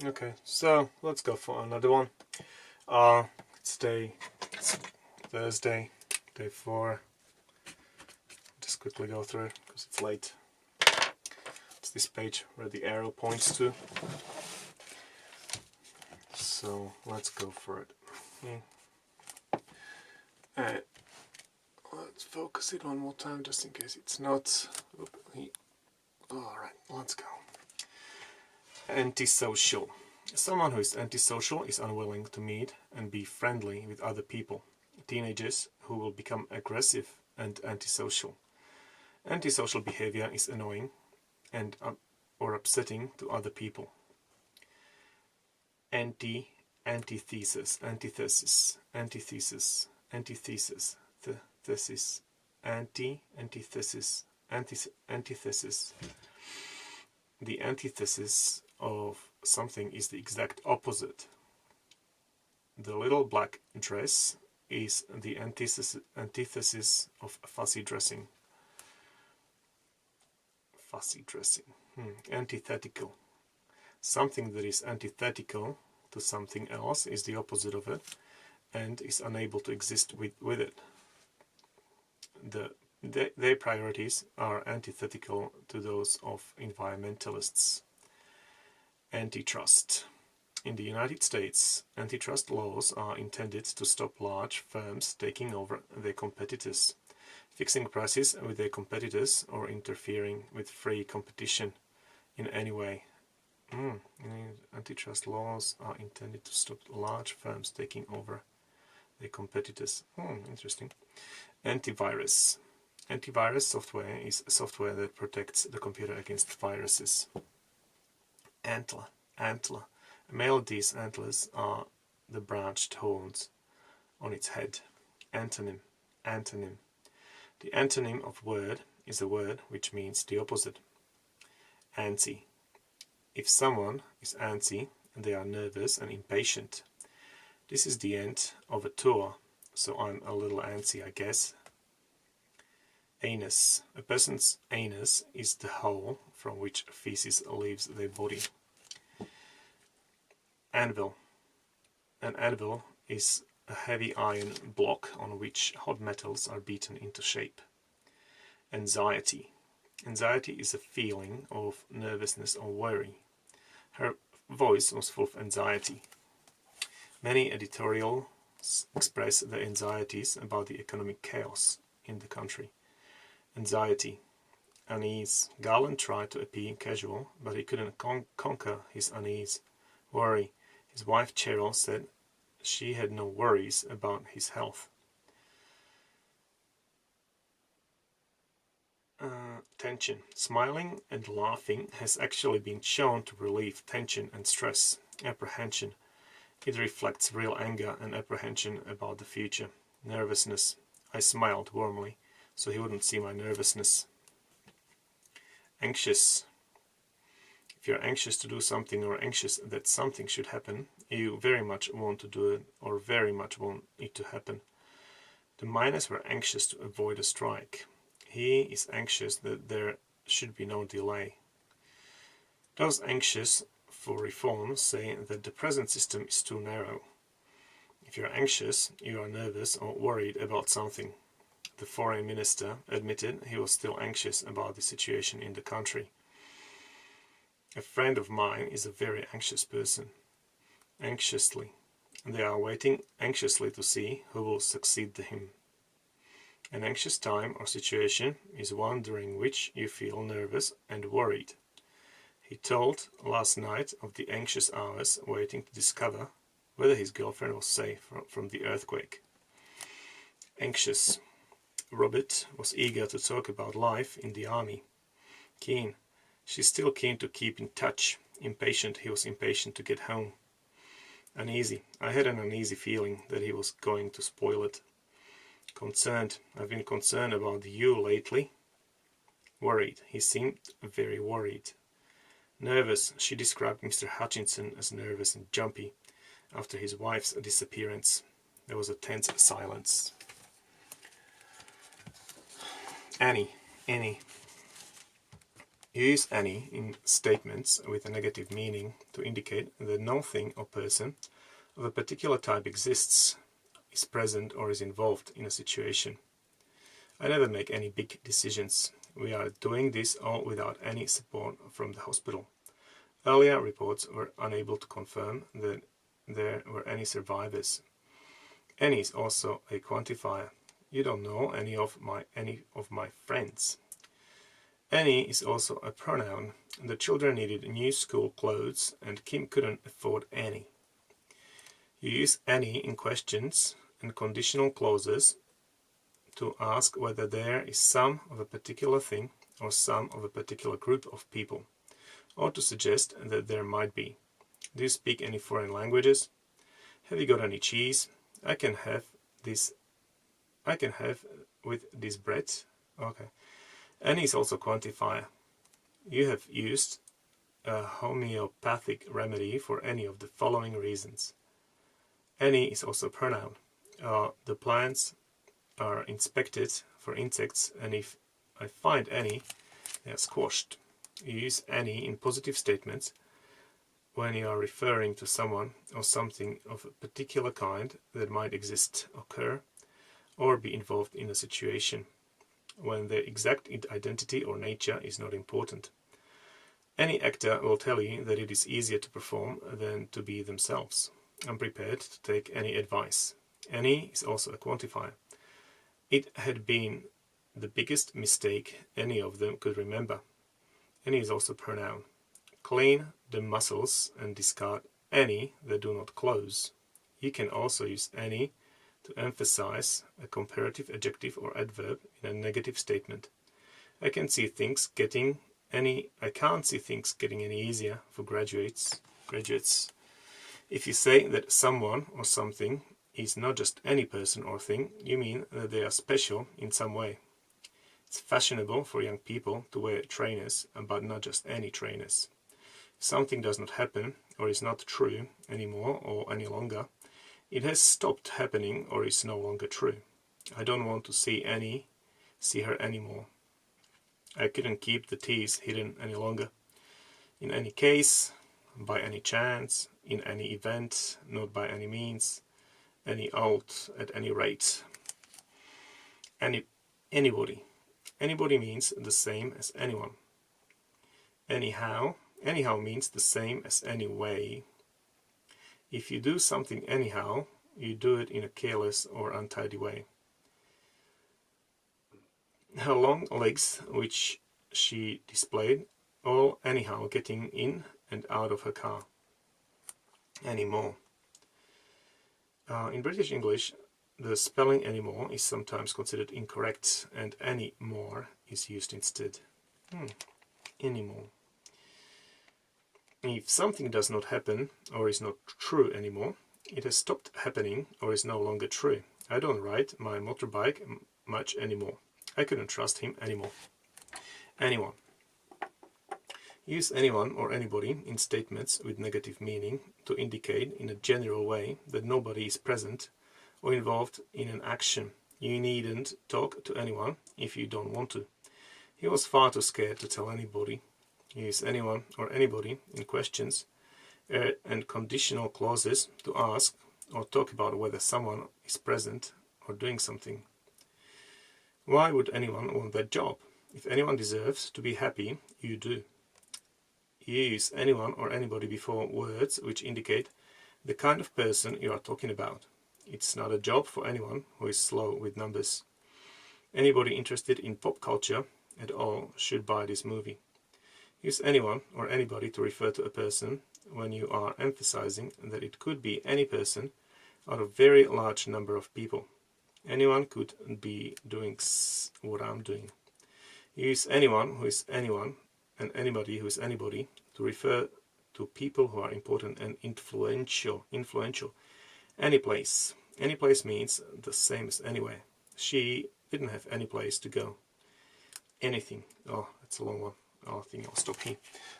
Okay, so let's go for another one. It's Thursday, day 4. Just quickly go through it because it's late. It's this page where the arrow points to. So let's go for it. Let's focus it one more time just in case it's not. Alright, let's go. Antisocial. Someone who is antisocial is unwilling to meet and be friendly with other people. Teenagers who will become aggressive and antisocial. Antisocial behavior is annoying and or upsetting to other people. Antithesis, antithesis, antithesis, antithesis, thesis, antithesis, antithesis. The antithesis of something is the exact opposite. The little black dress is the antithesis of fussy dressing. Fussy dressing. Antithetical. Something that is antithetical to something else is the opposite of it and is unable to exist with it. Their priorities are antithetical to those of environmentalists. Antitrust. In the United States, antitrust laws are intended to stop large firms taking over their competitors, fixing prices with their competitors, or interfering with free competition in any way. Antitrust laws are intended to stop large firms taking over their competitors. Interesting. Antivirus. Antivirus software is software that protects the computer against viruses. Antler. Antler. A male of these antlers are the branched horns on its head. Antonym. Antonym. The antonym of word is a word which means the opposite. Antsy. If someone is antsy, they are nervous and impatient. This is the end of a tour, so I'm a little antsy, I guess. Anus. A person's anus is the hole from which feces leaves their body. Anvil. An anvil is a heavy iron block on which hot metals are beaten into shape. Anxiety. Anxiety is a feeling of nervousness or worry. Her voice was full of anxiety. Many editorials express their anxieties about the economic chaos in the country. Anxiety. Unease. Garland tried to appear casual, but he couldn't conquer his unease. Worry. His wife Cheryl said she had no worries about his health. Tension. Smiling and laughing has actually been shown to relieve tension and stress. Apprehension. It reflects real anger and apprehension about the future. Nervousness. I smiled warmly, so he wouldn't see my nervousness. Anxious. If you're anxious to do something or anxious that something should happen, you very much want to do it or very much want it to happen. The miners were anxious to avoid a strike. He is anxious that there should be no delay. Those anxious for reform say that the present system is too narrow. If you're anxious, you are nervous or worried about something. The foreign minister admitted he was still anxious about the situation in the country. A friend of mine is a very anxious person. Anxiously. They are waiting anxiously to see who will succeed him. An anxious time or situation is one during which you feel nervous and worried. He told last night of the anxious hours waiting to discover whether his girlfriend was safe from the earthquake. Anxious. Robert was eager to talk about life in the army. Keen. She's still keen to keep in touch. Impatient. He was impatient to get home. Uneasy. I had an uneasy feeling that he was going to spoil it. Concerned. I've been concerned about you lately. Worried. He seemed very worried. Nervous. She described Mr. Hutchinson as nervous and jumpy after his wife's disappearance. There was a tense silence. Annie. You use any in statements with a negative meaning to indicate that no thing or person of a particular type exists, is present or is involved in a situation. I never make any big decisions. We are doing this all without any support from the hospital. Earlier reports were unable to confirm that there were any survivors. Any is also a quantifier. You don't know any of my friends. Any is also a pronoun. The children needed new school clothes and Kim couldn't afford any. You use any in questions and conditional clauses to ask whether there is some of a particular thing or some of a particular group of people, or to suggest that there might be. Do you speak any foreign languages? Have you got any cheese? I can have with this bread. Okay. Any is also quantifier. You have used a homeopathic remedy for any of the following reasons. Any is also pronoun. The plants are inspected for insects, and if I find any, they are squashed. You use any in positive statements when you are referring to someone or something of a particular kind that might exist, occur, or be involved in a situation, when their exact identity or nature is not important. Any actor will tell you that it is easier to perform than to be themselves. I'm prepared to take any advice. Any is also a quantifier. It had been the biggest mistake any of them could remember. Any is also pronoun. Clean the muscles and discard any that do not close. You can also use any to emphasize a comparative adjective or adverb in a negative statement. I can't see things getting any easier for graduates. If you say that someone or something is not just any person or thing, you mean that they are special in some way. It's fashionable for young people to wear trainers, but not just any trainers. If something does not happen or is not true anymore or any longer, it has stopped happening or is no longer true. I don't want to see her anymore. I couldn't keep the tease hidden any longer. In any case, by any chance, in any event, not by any means, any out, at any rate. Anybody. Anybody means the same as anyone. Anyhow means the same as anyway. If you do something anyhow, you do it in a careless or untidy way. Her long legs, which she displayed, all anyhow getting in and out of her car. Anymore. In British English, the spelling anymore is sometimes considered incorrect, and any more is used instead. Anymore. If something does not happen or is not true anymore, it has stopped happening or is no longer true. I don't ride my motorbike much anymore. I couldn't trust him anymore. Anyone. Use anyone or anybody in statements with negative meaning to indicate in a general way that nobody is present or involved in an action. You needn't talk to anyone if you don't want to. He was far too scared to tell anybody. Use anyone or anybody in questions and conditional clauses to ask or talk about whether someone is present or doing something. Why would anyone want that job? If anyone deserves to be happy, you do. Use anyone or anybody before words which indicate the kind of person you are talking about. It's not a job for anyone who is slow with numbers. Anybody interested in pop culture at all should buy this movie. Use anyone or anybody to refer to a person when you are emphasizing that it could be any person out of a very large number of people. Anyone could be doing what I'm doing. Use anyone who is anyone and anybody who is anybody to refer to people who are important and influential. Any place. Any place means the same as anywhere. She didn't have any place to go. Anything. Oh, that's a long one. I think I'll stop here.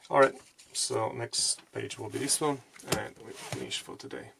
Alright, so next page will be this one, and we finish for today.